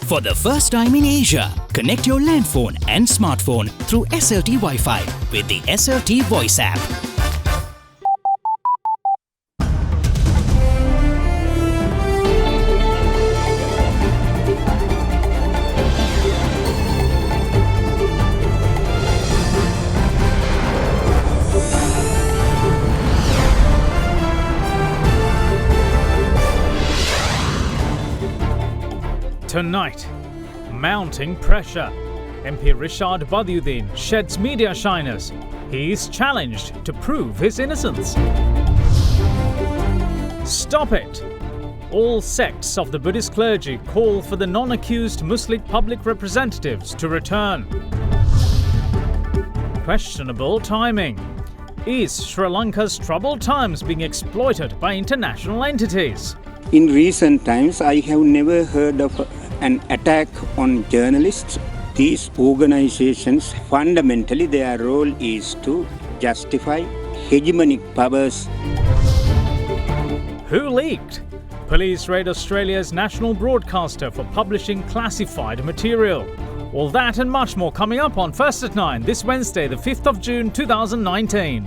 For the first time in Asia, connect your landphone and smartphone through SLT Wi-Fi with the SLT Voice app. Tonight, mounting pressure. MP Rishad Badiuddin sheds media shyness. He is challenged to prove his innocence. Stop it! All sects of the Buddhist clergy call for the non-accused Muslim public representatives to return. Questionable timing. Is Sri Lanka's troubled times being exploited by international entities? In recent times, I have never heard of an attack on journalists. These organizations, fundamentally, their role is to justify hegemonic powers. Who leaked? Police raid Australia's national broadcaster for publishing classified material. All that and much more coming up on First at 9 this Wednesday, the 5th of June 2019.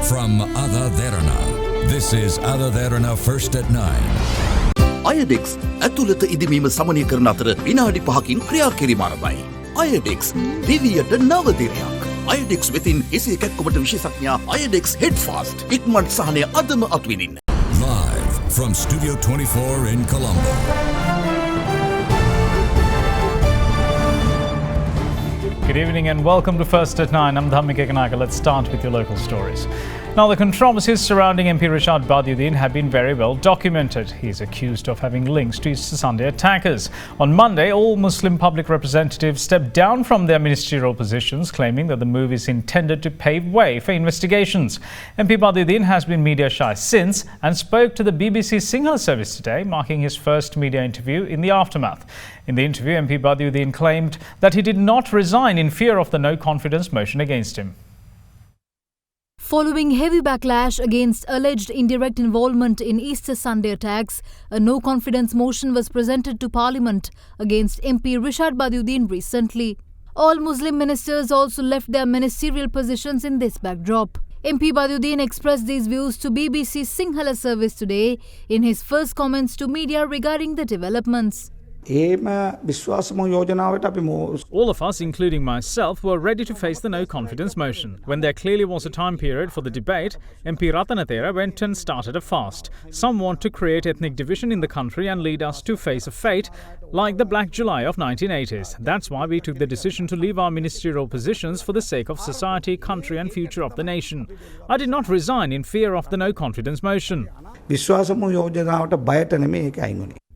From AdaDerana, this is AdaDerana First at 9. AdaDex ඇතුළත ඉදිමීම සමනය කරන අතර විනාඩි 5කින් ක්‍රියා කිරීම ආරම්භයි. AdaDex දිවියට නව දිරයක්. AdaDex වෙතින් එසේ කැක්කුමට විශේෂඥ AdaDex Headfast ඉක්මනට සහනය අදම අත්විඳින්න. Live from Studio 24 in Colombo. Good evening and welcome to First at 9. I'm Dhammika Kanaka. Let's start with your local stories. Now, the controversies surrounding MP Rishad Badiuddin have been very well documented. He is accused of having links to Easter Sunday attackers. On Monday, all Muslim public representatives stepped down from their ministerial positions, claiming that the move is intended to pave way for investigations. MP Badiuddin has been media shy since and spoke to the BBC Sinhala service today, marking his first media interview in the aftermath. In the interview, MP Badiuddin claimed that he did not resign in fear of the no-confidence motion against him. Following heavy backlash against alleged indirect involvement in Easter Sunday attacks, a no-confidence motion was presented to Parliament against MP Rishad Badiuddin recently. All Muslim ministers also left their ministerial positions in this backdrop. MP Badiuddin expressed these views to BBC Sinhala service today in his first comments to media regarding the developments. All of us, including myself, were ready to face the no-confidence motion. When there clearly was a time period for the debate, MP Ratanathera went and started a fast. Some want to create ethnic division in the country and lead us to face a fate like the Black July of 1980s. That's why we took the decision to leave our ministerial positions for the sake of society, country and future of the nation. I did not resign in fear of the no-confidence motion.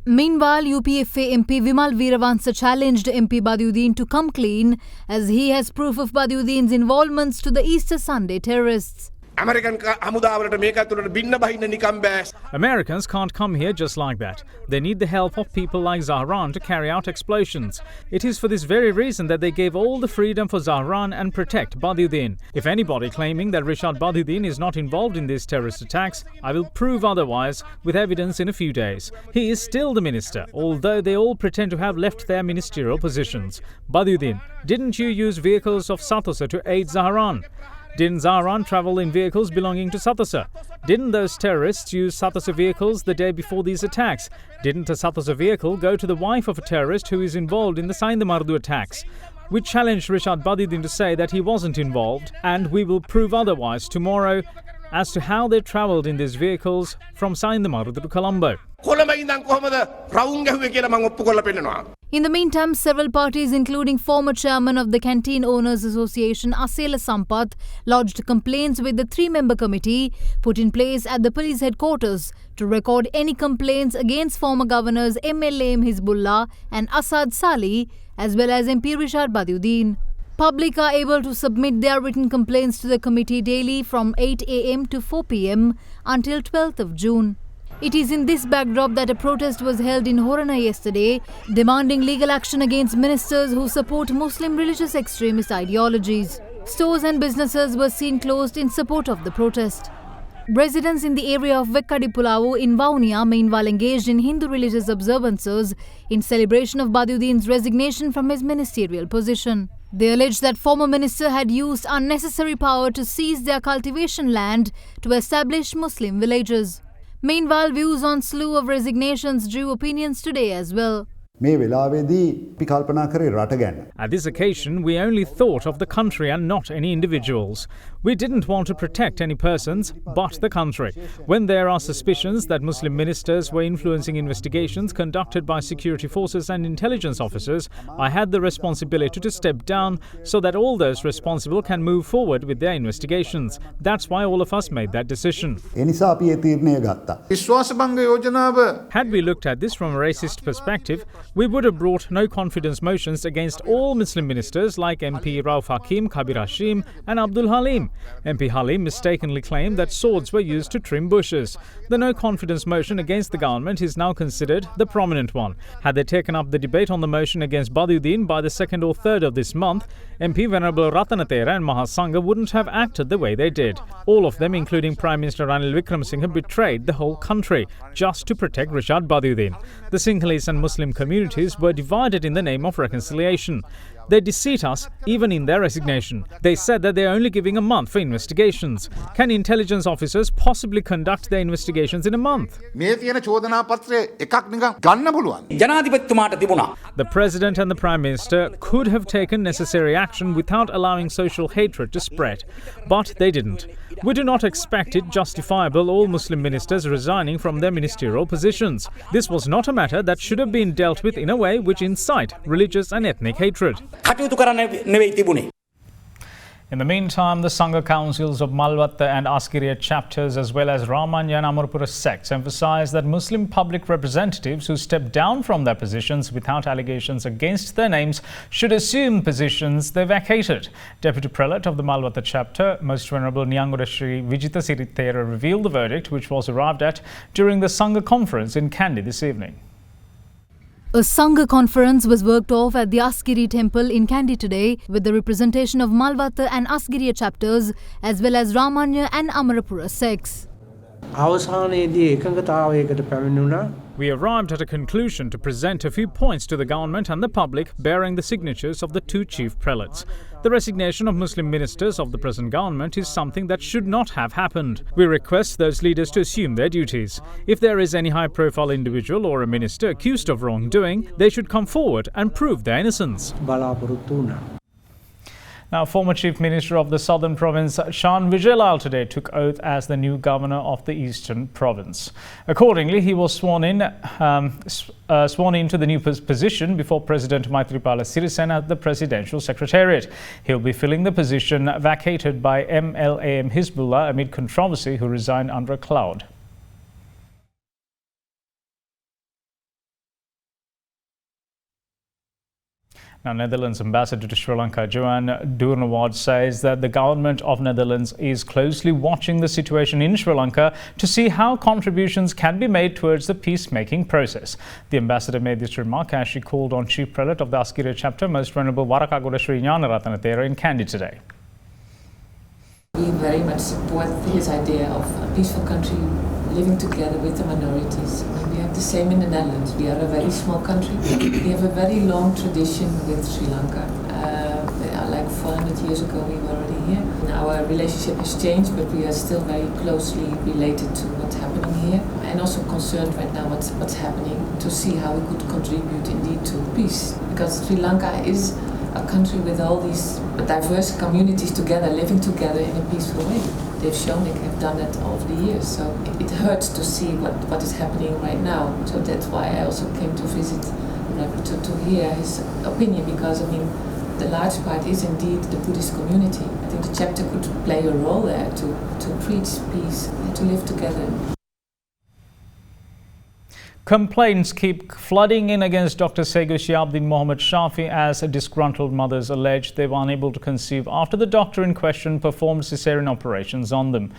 Meanwhile, UPFA MP Vimal Veeravansa challenged MP Badiuddin to come clean as he has proof of Badiuddin's involvements to the Easter Sunday terrorists. Americans can't come here just like that. They need the help of people like Zahran to carry out explosions. It is for this very reason that they gave all the freedom for Zahran and protect Badiuddin. If anybody claiming that Rishad Badiuddin is not involved in these terrorist attacks, I will prove otherwise with evidence in a few days. He is still the minister, although they all pretend to have left their ministerial positions. Badiuddin, didn't you use vehicles of Satosa to aid Zahran? Didn't Zahran travel in vehicles belonging to Satosa? Didn't those terrorists use Satosa vehicles the day before these attacks? Didn't a Satosa vehicle go to the wife of a terrorist who is involved in the Saindamardu attacks? We challenged Rishad Badiuddin to say that he wasn't involved, and we will prove otherwise tomorrow as to how they travelled in these vehicles from Saindamardu to Colombo. In the meantime, several parties, including former chairman of the Canteen Owners Association, Asela Sampath, lodged complaints with the three-member committee put in place at the police headquarters to record any complaints against former governors MLAM Hizbullah and Asad Salih, as well as MP Rishad Badiuddin. Public are able to submit their written complaints to the committee daily from 8 a.m. to 4 p.m. until 12th of June. It is in this backdrop that a protest was held in Horana yesterday, demanding legal action against ministers who support Muslim religious extremist ideologies. Stores and businesses were seen closed in support of the protest. Residents in the area of Vekkadipulavu in Vaunia meanwhile engaged in Hindu religious observances in celebration of Badiuddin's resignation from his ministerial position. They allege that former minister had used unnecessary power to seize their cultivation land to establish Muslim villages. Meanwhile, views on slew of resignations drew opinions today as well. At this occasion, we only thought of the country and not any individuals. We didn't want to protect any persons, but the country. When there are suspicions that Muslim ministers were influencing investigations conducted by security forces and intelligence officers, I had the responsibility to step down so that all those responsible can move forward with their investigations. That's why all of us made that decision. Had we looked at this from a racist perspective, we would have brought no confidence motions against all Muslim ministers like MP Rauf Hakim, Kabir Hashim and Abdul Halim. MP Halim mistakenly claimed that swords were used to trim bushes. The no confidence motion against the government is now considered the prominent one. Had they taken up the debate on the motion against Badiuddin by the 2nd or 3rd of this month, MP Venerable Ratanathera and Mahasangha wouldn't have acted the way they did. All of them, including Prime Minister Ranil Wickremesinghe, betrayed the whole country just to protect Rashad Badiuddin. The Sinhalese and Muslim communities were divided in the name of reconciliation. They deceit us even in their resignation. They said that they are only giving a month for investigations. Can intelligence officers possibly conduct their investigations in a month? The President and the Prime Minister could have taken necessary action without allowing social hatred to spread. But they didn't. We do not expect it justifiable all Muslim ministers resigning from their ministerial positions. This was not a matter that should have been dealt with in a way which incite religious and ethnic hatred. In the meantime, the Sangha councils of Malvatta and Askiriya chapters as well as Ramanya and Amarapura sects emphasize that Muslim public representatives who step down from their positions without allegations against their names should assume positions they vacated. Deputy Prelate of the Malvatta chapter, Most Venerable Nyangoda Sri Vijita Sirithera, revealed the verdict which was arrived at during the Sangha Conference in Kandy this evening. A Sangha conference was worked off at the Askiri temple in Kandy today with the representation of Malvatta and Askiriya chapters as well as Ramanya and Amarapura sects. We arrived at a conclusion to present a few points to the government and the public bearing the signatures of the two chief prelates. The resignation of Muslim ministers of the present government is something that should not have happened. We request those leaders to assume their duties. If there is any high-profile individual or a minister accused of wrongdoing, they should come forward and prove their innocence. Now, former Chief Minister of the Southern Province, Shan Vijayalal, today took oath as the new governor of the Eastern Province. Accordingly, he was sworn into the new position before President Maithripala Sirisena at the Presidential Secretariat. He'll be filling the position vacated by MLAM Hizbullah amid controversy, who resigned under a cloud. Now, Netherlands Ambassador to Sri Lanka, Johan Doornawad, says that the government of Netherlands is closely watching the situation in Sri Lanka to see how contributions can be made towards the peacemaking process. The ambassador made this remark as she called on Chief Prelate of the Askiriya chapter, Most Venerable Warakagoda Sri Gnanaratanathera, in Kandy today. We very much support his idea of a peaceful country living together with the minorities. We have the same in the Netherlands. We are a very small country. We have a very long tradition with Sri Lanka. Like 400 years ago we were already here. Our relationship has changed, but we are still very closely related to what's happening here, and also concerned right now what's happening, to see how we could contribute indeed to peace. Because Sri Lanka is a country with all these diverse communities together, living together in a peaceful way. They've shown they have done that over the years, so it hurts to see what is happening right now. So that's why I also came to visit, to hear his opinion, because I mean, the large part is indeed the Buddhist community. I think the chapter could play a role there to preach peace and to live together. Complaints keep flooding in against Dr. Segu Shihabdin Mohammed Shafi as disgruntled mothers allege they were unable to conceive after the doctor in question performed cesarean operations on them.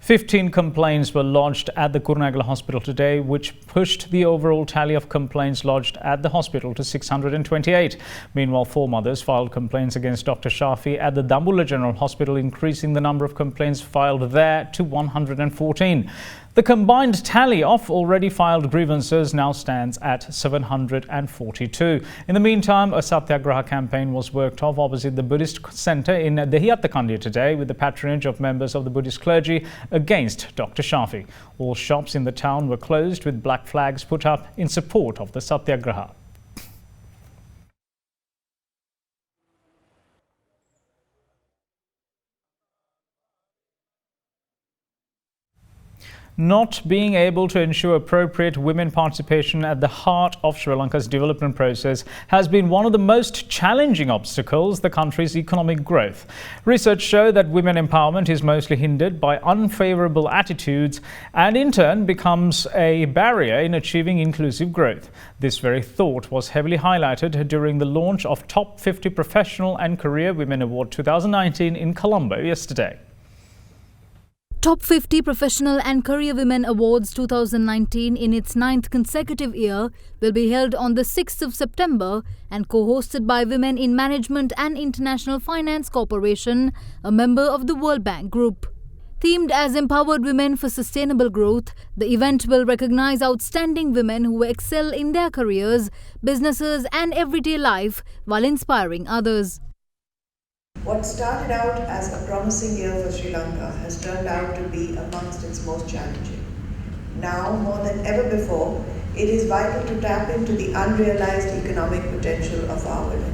15 complaints were lodged at the Kurunegala hospital today, which pushed the overall tally of complaints lodged at the hospital to 628. Meanwhile, 4 mothers filed complaints against Dr. Shafi at the Dambulla General Hospital, increasing the number of complaints filed there to 114. The combined tally of already filed grievances now stands at 742. In the meantime, a Satyagraha campaign was worked off opposite the Buddhist Centre in Dehiyattakandy today with the patronage of members of the Buddhist clergy against Dr. Shafi. All shops in the town were closed with black flags put up in support of the Satyagraha. Not being able to ensure appropriate women participation at the heart of Sri Lanka's development process has been one of the most challenging obstacles the country's economic growth. Research shows that women empowerment is mostly hindered by unfavorable attitudes and in turn becomes a barrier in achieving inclusive growth. This very thought was heavily highlighted during the launch of Top 50 Professional and Career Women Award 2019 in Colombo yesterday. Top 50 Professional and Career Women Awards 2019 in its 9th consecutive year will be held on the 6th of September and co-hosted by Women in Management and International Finance Corporation, a member of the World Bank Group. Themed as Empowered Women for Sustainable Growth, the event will recognize outstanding women who excel in their careers, businesses and everyday life while inspiring others. What started out as a promising year for Sri Lanka has turned out to be amongst its most challenging. Now, more than ever before, it is vital to tap into the unrealized economic potential of our women.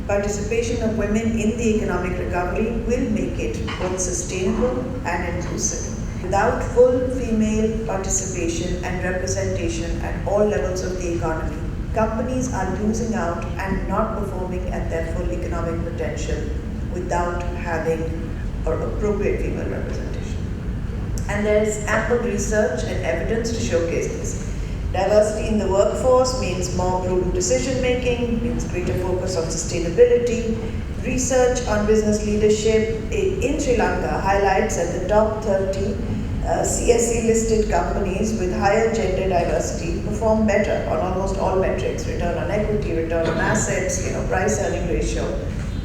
Participation of women in the economic recovery will make it both sustainable and inclusive. Without full female participation and representation at all levels of the economy, companies are losing out and not performing at their full economic potential without having appropriate female representation. And there is ample research and evidence to showcase this. Diversity in the workforce means more prudent decision making, means greater focus on sustainability. Research on business leadership in Sri Lanka highlights that the top 30 CSE listed companies with higher gender diversity perform better on almost all metrics: return on equity, return on assets, price earning ratio.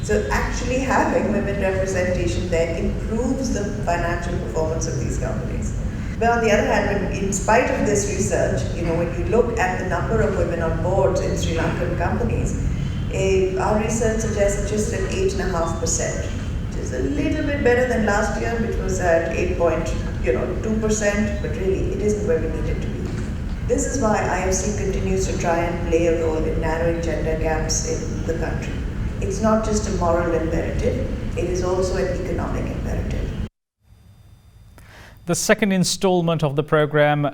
So actually having women representation there improves the financial performance of these companies. But on the other hand, in spite of this research, when you look at the number of women on boards in Sri Lankan companies, our research suggests just at 8.5%, which is a little bit better than last year, which was at 8.2%, but really it isn't where we need it to be. This is why IFC continues to try and play a role in narrowing gender gaps in the country. It's not just a moral imperative, it is also an economic imperative. The second installment of the program,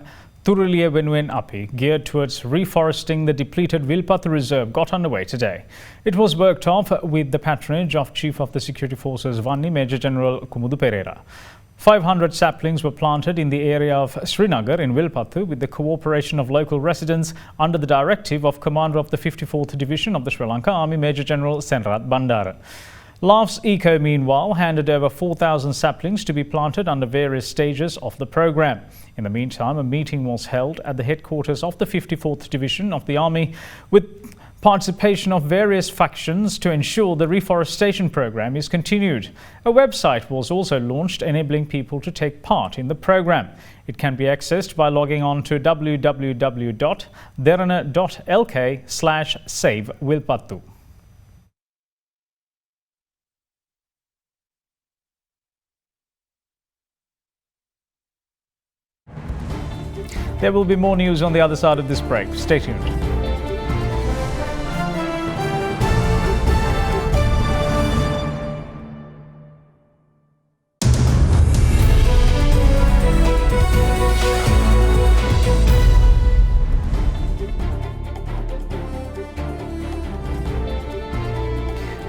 Thuruliya Win-Win Api, geared towards reforesting the depleted Wilpathu Reserve, got underway today. It was worked off with the patronage of Chief of the Security Forces Vanni, Major General Kumudu Pereira. 500 saplings were planted in the area of Srinagar in Wilpathu with the cooperation of local residents under the directive of Commander of the 54th Division of the Sri Lanka Army, Major General Senrat Bandara. Laughs Eco, meanwhile, handed over 4,000 saplings to be planted under various stages of the program. In the meantime, a meeting was held at the headquarters of the 54th Division of the Army with participation of various factions to ensure the reforestation program is continued. A website was also launched enabling people to take part in the program. It can be accessed by logging on to www.derana.lk/save-wilpathu. There will be more news on the other side of this break. Stay tuned.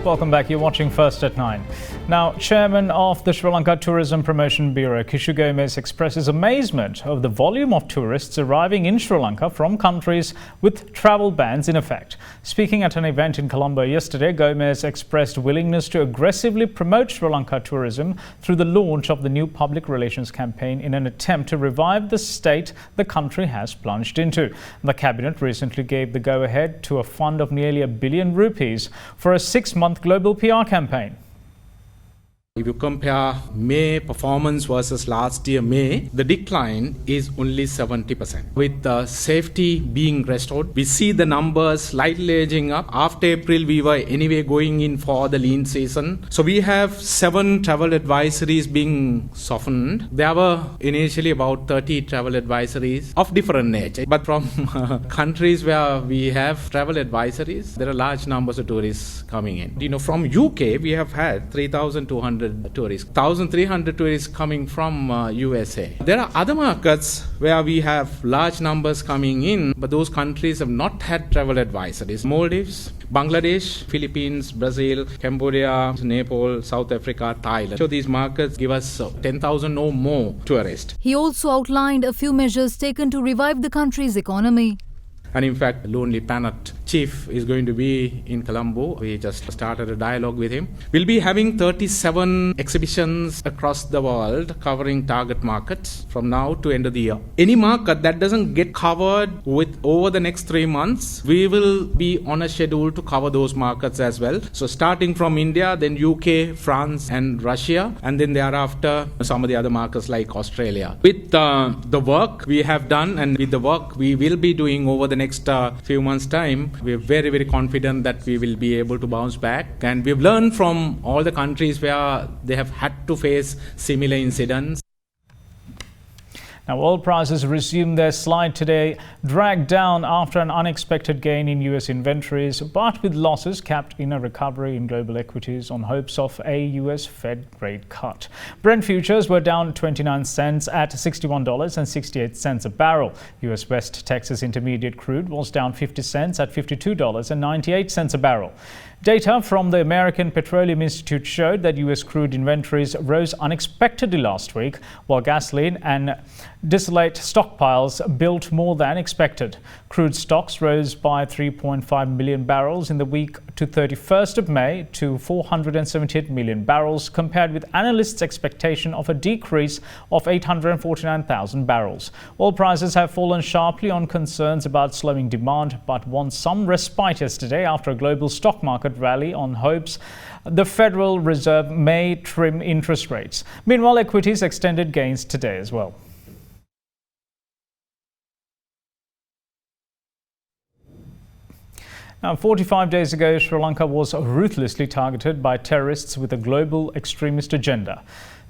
Welcome back. You're watching First at 9. Now, Chairman of the Sri Lanka Tourism Promotion Bureau, Kishu Gomez, expresses amazement of the volume of tourists arriving in Sri Lanka from countries with travel bans in effect. Speaking at an event in Colombo yesterday, Gomez expressed willingness to aggressively promote Sri Lanka tourism through the launch of the new public relations campaign in an attempt to revive the state the country has plunged into. The cabinet recently gave the go-ahead to a fund of nearly ₹1 billion for a 6-month global PR campaign. If you compare May performance versus last year May, the decline is only 70%. With the safety being restored, we see the numbers slightly edging up. After April, we were anyway going in for the lean season. So we have 7 travel advisories being softened. There were initially about 30 travel advisories of different nature. But from countries where we have travel advisories, there are large numbers of tourists coming in. From UK, we have had 3,200 tourists, 1,300 tourists coming from USA. There are other markets where we have large numbers coming in, but those countries have not had travel advisories. Maldives, Bangladesh, Philippines, Brazil, Cambodia, Nepal, South Africa, Thailand. So these markets give us 10,000 or more tourists. He also outlined a few measures taken to revive the country's economy. And in fact, Lonely Planet Chief is going to be in Colombo. We just started a dialogue with him. We'll be having 37 exhibitions across the world covering target markets from now to end of the year. Any market that doesn't get covered with over the next 3 months, we will be on a schedule to cover those markets as well. So starting from India, then UK, France and Russia, and then thereafter some of the other markets like Australia. With the work we have done and with the work we will be doing over the next few months' time, we're very, very confident that we will be able to bounce back. And we've learned from all the countries where they have had to face similar incidents. Now, oil prices resumed their slide today, dragged down after an unexpected gain in US inventories, but with losses capped in a recovery in global equities on hopes of a US Fed rate cut. Brent futures were down 29 cents at $61.68 a barrel. US West Texas Intermediate crude was down 50 cents at $52.98 a barrel. Data from the American Petroleum Institute showed that US crude inventories rose unexpectedly last week, while gasoline and distillate stockpiles built more than expected. Crude stocks rose by 3.5 million barrels in the week to 31st of May to 478 million barrels, compared with analysts' expectation of a decrease of 849,000 barrels. Oil prices have fallen sharply on concerns about slowing demand, but won some respite yesterday after a global stock market rally on hopes the Federal Reserve may trim interest rates. Meanwhile, equities extended gains today as well. Now, 45 days ago, Sri Lanka was ruthlessly targeted by terrorists with a global extremist agenda.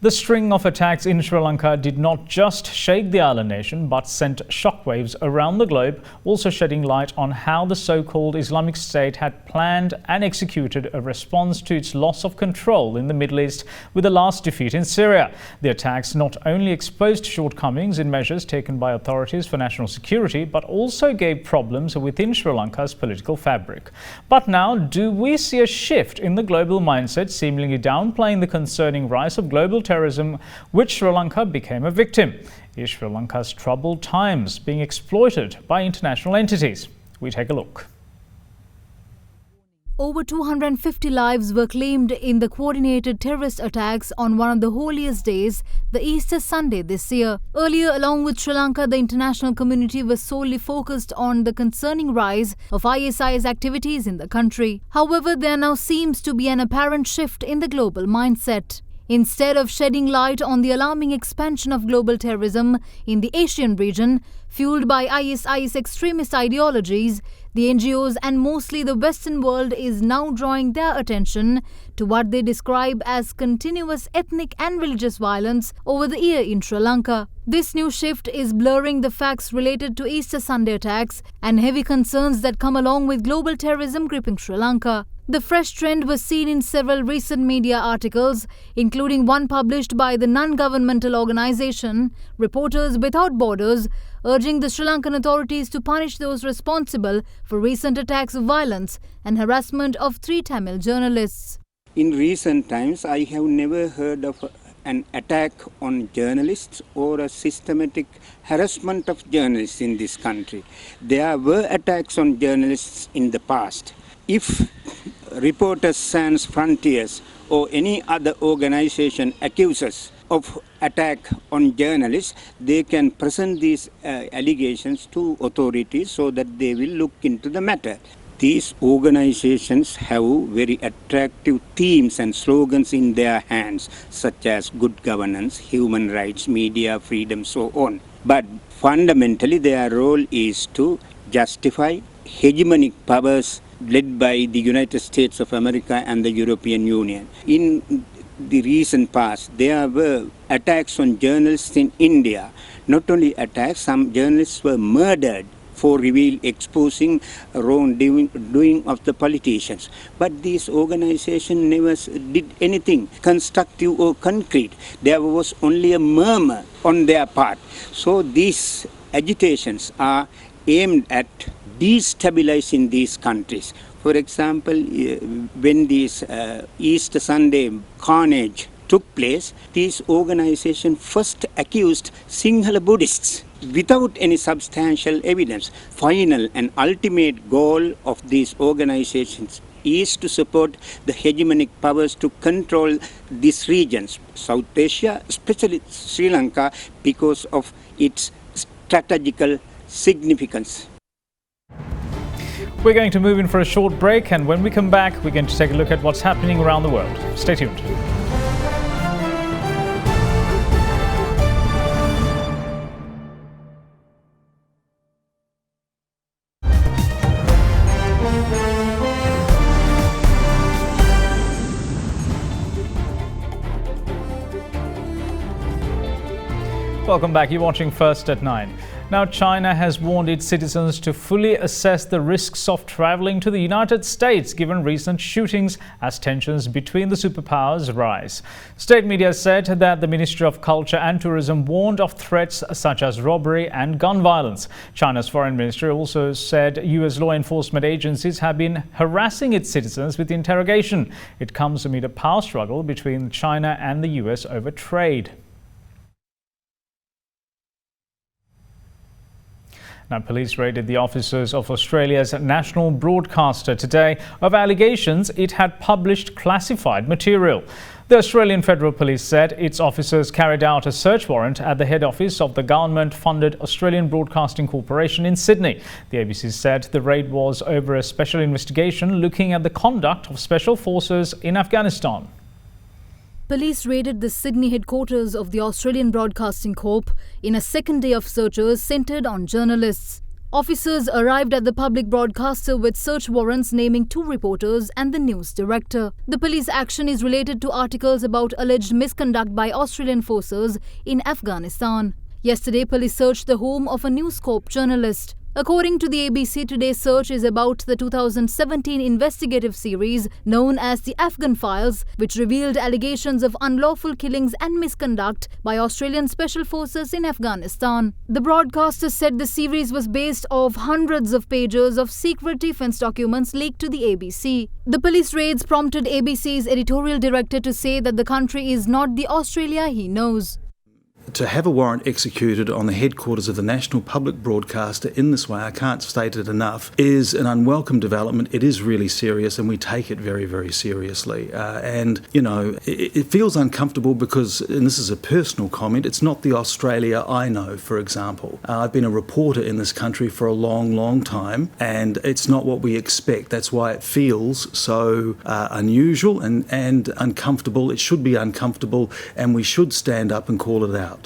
The string of attacks in Sri Lanka did not just shake the island nation, but sent shockwaves around the globe, also shedding light on how the so-called Islamic State had planned and executed a response to its loss of control in the Middle East with the last defeat in Syria. The attacks not only exposed shortcomings in measures taken by authorities for national security, but also gave problems within Sri Lanka's political fabric. But now, do we see a shift in the global mindset, seemingly downplaying the concerning rise of global terrorism, which Sri Lanka became a victim? Is Sri Lanka's troubled times being exploited by international entities? We take a look. Over 250 lives were claimed in the coordinated terrorist attacks on one of the holiest days, the Easter Sunday this year. Earlier, along with Sri Lanka, the international community was solely focused on the concerning rise of ISIS activities in the country. However, there now seems to be an apparent shift in the global mindset. Instead of shedding light on the alarming expansion of global terrorism in the Asian region, fueled by ISIS extremist ideologies, the NGOs and mostly the Western world is now drawing their attention to what they describe as continuous ethnic and religious violence over the year in Sri Lanka. This new shift is blurring the facts related to Easter Sunday attacks and heavy concerns that come along with global terrorism gripping Sri Lanka. The fresh trend was seen in several recent media articles, including one published by the non-governmental organization Reporters Without Borders, urging the Sri Lankan authorities to punish those responsible for recent attacks of violence and harassment of 3 Tamil journalists. In recent times, I have never heard of an attack on journalists or a systematic harassment of journalists in this country. There were attacks on journalists in the past. If Reporters Sans Frontiers or any other organization accuses of attack on journalists, they can present these allegations to authorities so that they will look into the matter. These organizations have very attractive themes and slogans in their hands, such as good governance, human rights, media freedom, so on. But fundamentally, their role is to justify hegemonic powers led by the United States of America and the European Union. In the recent past, there were attacks on journalists in India. Not only attacks, some journalists were murdered for exposing wrongdoing of the politicians. But these organizations never did anything constructive or concrete. There was only a murmur on their part. So these agitations are aimed at destabilizing these countries. For example, when this Easter Sunday carnage took place, these organizations first accused Sinhala Buddhists without any substantial evidence. Final and ultimate goal of these organizations is to support the hegemonic powers to control these regions, South Asia, especially Sri Lanka, because of its strategical significance. We're going to move in for a short break, and when we come back, we're going to take a look at what's happening around the world. Stay tuned. Welcome back. You're watching First at 9. Now, China has warned its citizens to fully assess the risks of traveling to the United States given recent shootings as tensions between the superpowers rise. State media said that the Ministry of Culture and Tourism warned of threats such as robbery and gun violence. China's foreign ministry also said U.S. law enforcement agencies have been harassing its citizens with interrogation. It comes amid a power struggle between China and the U.S. over trade. Now, police raided the offices of Australia's national broadcaster today of allegations it had published classified material. The Australian Federal Police said its officers carried out a search warrant at the head office of the government-funded Australian Broadcasting Corporation in Sydney. The ABC said the raid was over a special investigation looking at the conduct of special forces in Afghanistan. Police raided the Sydney headquarters of the Australian Broadcasting Corp in a second day of searches centred on journalists. Officers arrived at the public broadcaster with search warrants naming 2 reporters and the news director. The police action is related to articles about alleged misconduct by Australian forces in Afghanistan. Yesterday, police searched the home of a News Corp journalist. According to the ABC, today's search is about the 2017 investigative series known as the Afghan Files, which revealed allegations of unlawful killings and misconduct by Australian special forces in Afghanistan. The broadcaster said the series was based off hundreds of pages of secret defense documents leaked to the ABC. The police raids prompted ABC's editorial director to say that the country is not the Australia he knows. To have a warrant executed on the headquarters of the national public broadcaster in this way, I can't state it enough, is an unwelcome development. It is really serious and we take it very, very seriously. It feels uncomfortable because, and this is a personal comment, it's not the Australia I know, for example. I've been a reporter in this country for a long, long time and it's not what we expect. That's why it feels so unusual and uncomfortable. It should be uncomfortable and we should stand up and call it out.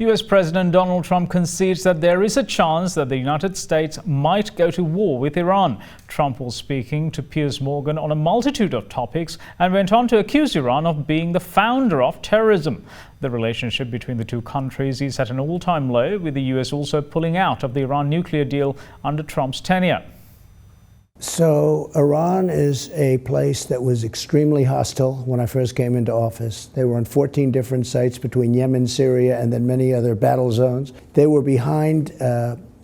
US President Donald Trump concedes that there is a chance that the United States might go to war with Iran. Trump was speaking to Piers Morgan on a multitude of topics and went on to accuse Iran of being the founder of terrorism. The relationship between the two countries is at an all-time low, with the US also pulling out of the Iran nuclear deal under Trump's tenure. So Iran is a place that was extremely hostile when I first came into office. They were on 14 different sites between Yemen, Syria, and then many other battle zones. They were behind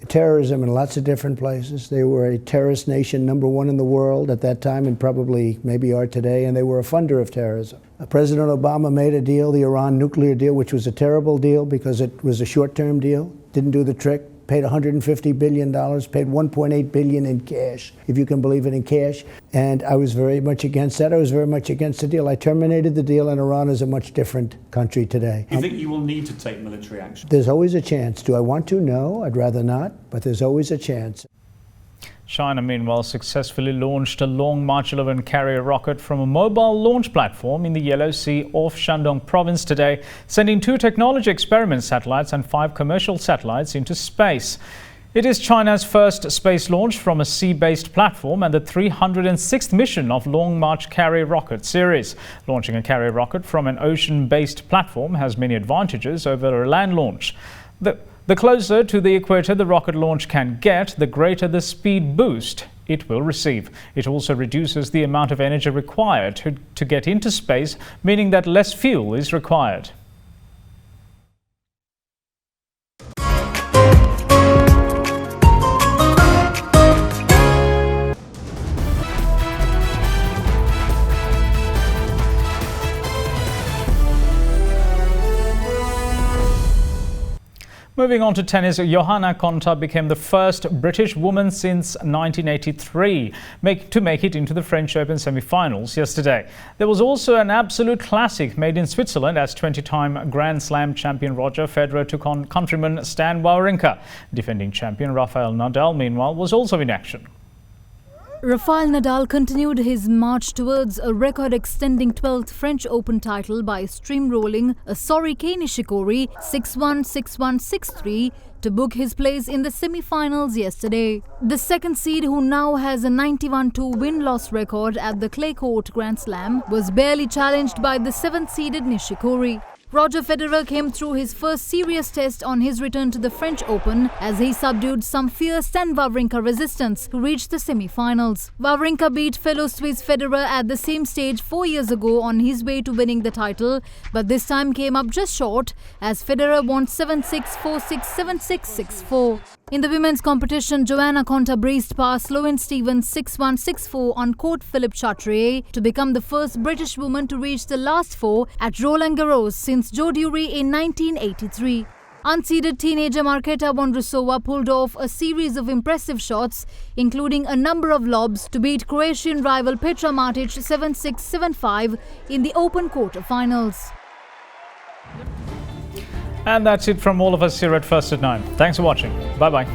terrorism in lots of different places. They were a terrorist nation, #1 in the world at that time, and probably maybe are today, and they were a funder of terrorism. President Obama made a deal, the Iran nuclear deal, which was a terrible deal because it was a short-term deal, didn't do the trick. Paid $150 billion, paid $1.8 billion in cash, if you can believe it, in cash. And I was very much against that. I was very much against the deal. I terminated the deal, and Iran is a much different country today. Do you think you will need to take military action? There's always a chance. Do I want to? No, I'd rather not, but there's always a chance. China, meanwhile, successfully launched a Long March 11 carrier rocket from a mobile launch platform in the Yellow Sea off Shandong province today, sending 2 technology experiment satellites and 5 commercial satellites into space. It is China's first space launch from a sea-based platform and the 306th mission of Long March carrier rocket series. Launching a carrier rocket from an ocean-based platform has many advantages over a land launch. The closer to the equator the rocket launch can get, the greater the speed boost it will receive. It also reduces the amount of energy required to get into space, meaning that less fuel is required. Moving on to tennis, Johanna Konta became the first British woman since 1983 to make it into the French Open semi-finals yesterday. There was also an absolute classic made in Switzerland as 20-time Grand Slam champion Roger Federer took on countryman Stan Wawrinka. Defending champion Rafael Nadal, meanwhile, was also in action. Rafael Nadal continued his march towards a record-extending 12th French Open title by streamrolling a sorry Kei Nishikori 6-1, 6-1, 6-3 to book his place in the semi-finals yesterday. The second seed, who now has a 91-2 win-loss record at the clay court Grand Slam, was barely challenged by the 7th-seeded Nishikori. Roger Federer came through his first serious test on his return to the French Open as he subdued some fierce Stan Wawrinka resistance to reach the semi-finals. Wawrinka beat fellow Swiss Federer at the same stage 4 years ago on his way to winning the title, but this time came up just short as Federer won 7-6, 4-6, 7-6, 6-4. In the women's competition, Johanna Konta breezed past Sloane Stephens 6-1, 6-4 on court Philippe Chatrier to become the first British woman to reach the last 4 at Roland Garros since Jo Dury in 1983. Unseeded teenager Marketa Vondrousova pulled off a series of impressive shots, including a number of lobs to beat Croatian rival Petra Martic 7-6, 7-5 in the Open quarter-finals. And that's it from all of us here at First at 9. Thanks for watching. Bye-bye.